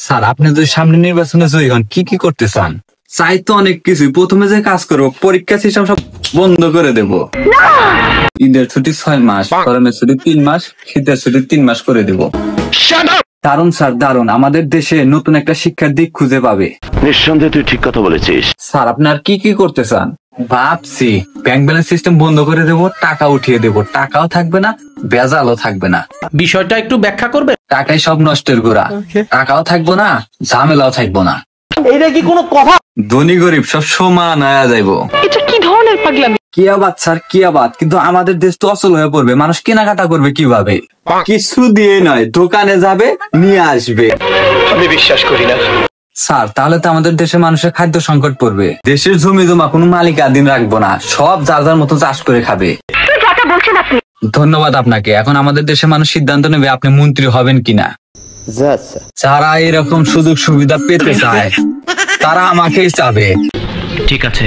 Sir আপনি যদি সামনে নির্বাচনে জয়ী হন কি কি করতে চান? চাই তো অনেক কিছু। প্রথমে যে কাজ করবো, পরীক্ষা সিস্টেম সব বন্ধ করে দেব। ঈদের ছুটি 6 মাস, গরমের ছুটি 3 মাস, শীতের ছুটি 3 মাস করে দেব। দারুণ স্যার দারুণ, আমাদের দেশে নতুন একটা শিক্ষার দিক খুঁজে পাবে। নিঃসন্দেহে তুই ঠিক কথা বলেছিস। স্যার আপনার কি কি করতে চান? ভাবছি ব্যাংক ব্যালেন্স সিস্টেম বন্ধ করে দেব, টাকা উঠিয়ে দেব, টাকাও থাকবে না, ভেজালও থাকবে না। বিষয়টা একটু ব্যাখ্যা করবে? টাকাই সব নষ্টের গোড়া, টাকাও থাকবো না, ঝামেলাও থাকবো না। এইটা কি কোনো কথা? ধনী গরিব সব সমান হয়ে যাইবো। এটা কি ধরনের পাগলামি? কি আবাদ স্যার কি আবাদ, কিন্তু আমাদের দেশ তো অচল হয়ে পড়বে। মানুষ কেনাকাটা করবে কিভাবে? কিছু দিয়ে নয়, দোকানে যাবে নিয়ে আসবে। আমি বিশ্বাস করি না। স্যার তাহলে তো আমাদের দেশের মানুষের খাদ্য সংকট পড়বে। দেশের জমি জমা কোনো মালিকানাধীন রাখবো না, সব যার যার মতো চাষ করে খাবে। ধন্যবাদ আপনাকে। এখন আমাদের দেশের মানুষ সিদ্ধান্ত নেবে আপনি মন্ত্রী হবেন কিনা। যারা এরকম সুযোগ সুবিধা পেতে চায় তারা আমাকেই চাবে। ঠিক আছে।